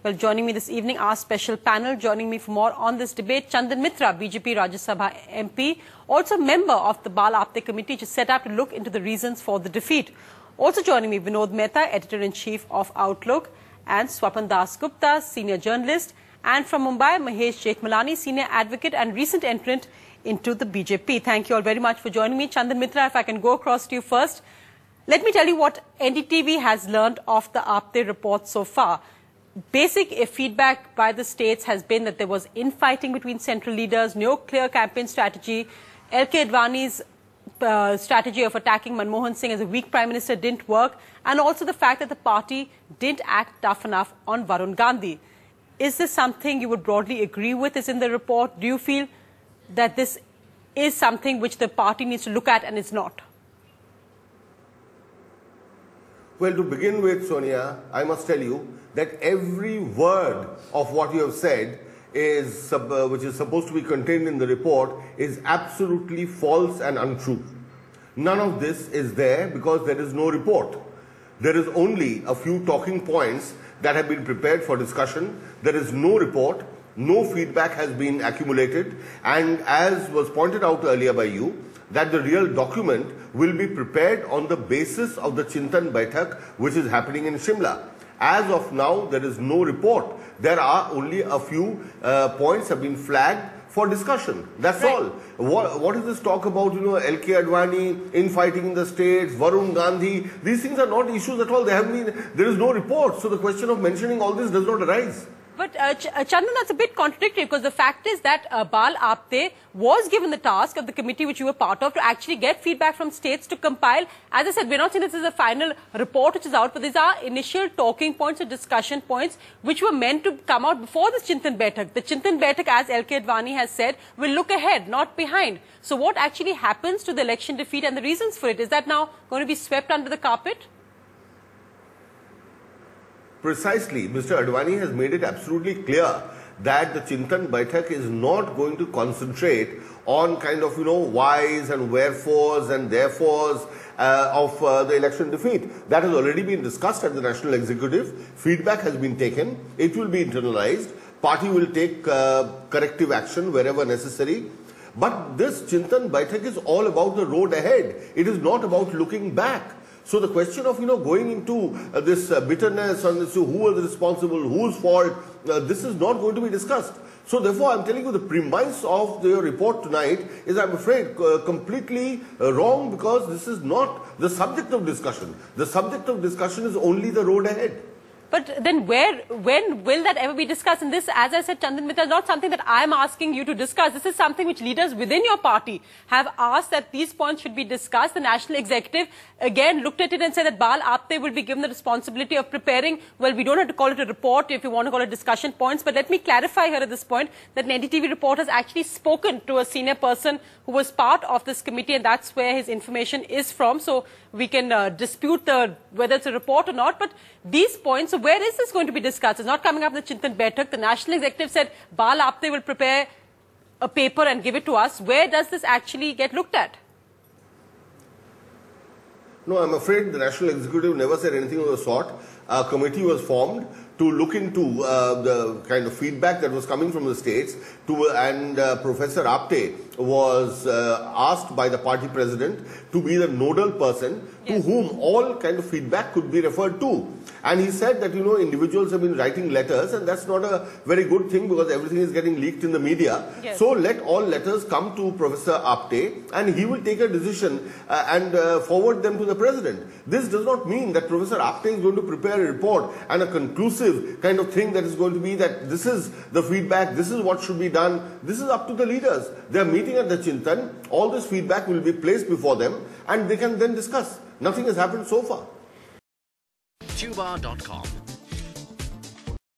Well, joining me this evening, our special panel, joining me for more on this debate, Chandan Mitra, BJP Rajya Sabha MP, also member of the Bal Apte committee, which is set up to look into the reasons for the defeat. Also joining me, Vinod Mehta, Editor-in-Chief of Outlook, and Swapan Das Gupta, Senior Journalist, and from Mumbai, Mahesh Jethmalani, Senior Advocate and recent entrant into the BJP. Thank you all very much for joining me. Chandan Mitra, if I can go across to you first. Let me tell you what NDTV has learned of the Apte report so far. Basic feedback by the states has been that there was infighting between central leaders, no clear campaign strategy. LK Advani's strategy of attacking Manmohan Singh as a weak Prime Minister didn't work, and also the fact that the party didn't act tough enough on Varun Gandhi. Is this something you would broadly agree with is in the report? Do you feel that this is something which the party needs to look at and is not? Well, to begin with, Sonia, I must tell you that every word of what you have said is, which is supposed to be contained in the report, is absolutely false and untrue. None of this is there because there is no report. There is only a few talking points that have been prepared for discussion. There is no report, no feedback has been accumulated, and as was pointed out earlier by you, that the real document will be prepared on the basis of the Chintan Baitak which is happening in Shimla. As of now, there is no report. There are only a few points have been flagged for discussion. That's all. What is this talk about, LK Advani, infighting in the states, Varun Gandhi? These things are not issues at all. There is no report. So the question of mentioning all this does not arise. But Chandan, that's a bit contradictory because the fact is that Bal Apte was given the task of the committee which you were part of to actually get feedback from states to compile. As I said, we're not saying this is a final report which is out, but these are initial talking points or discussion points which were meant to come out before the Chintan Baitak. The Chintan Baitak, as LK Advani has said, will look ahead, not behind. So what actually happens to the election defeat and the reasons for it? Is that now going to be swept under the carpet? Precisely, Mr. Advani has made it absolutely clear that the Chintan Baitak is not going to concentrate on kind of, whys and wherefores and therefores of the election defeat. That has already been discussed at the National Executive. Feedback has been taken. It will be internalized. Party will take corrective action wherever necessary. But this Chintan Baitak is all about the road ahead. It is not about looking back. So the question of, going into this bitterness on this, who was responsible, whose fault, this is not going to be discussed. So therefore, I'm telling you the premise of your report tonight is, I'm afraid, completely wrong because this is not the subject of discussion. The subject of discussion is only the road ahead. But then when will that ever be discussed? And this, as I said, Chandan Mitra, is not something that I'm asking you to discuss. This is something which leaders within your party have asked that these points should be discussed. The National Executive, again, looked at it and said that Bal Apte will be given the responsibility of preparing. Well, we don't have to call it a report if you want to call it discussion points. But let me clarify here at this point that an NDTV report has actually spoken to a senior person who was part of this committee, and that's where his information is from. So we can dispute whether it's a report or not. But these points, so where is this going to be discussed? It's not coming up in the Chintan Baitak. The National Executive said Bal Apte will prepare a paper and give it to us. Where does this actually get looked at? No, I'm afraid the National Executive never said anything of the sort. A committee was formed to look into the kind of feedback that was coming from the states, and Professor Apte was asked by the party president to be the nodal person to whom all kind of feedback could be referred to. And he said that, individuals have been writing letters, and that's not a very good thing because everything is getting leaked in the media. Yes. So let all letters come to Professor Apte, and he will take a decision and forward them to the president. This does not mean that Professor Apte is going to prepare a report and a conclusive kind of thing that is going to be that this is the feedback, this is what should be done. This is up to the leaders. They are meeting at the Chintan. All this feedback will be placed before them, and they can then discuss. Nothing has happened so far. Tuba.com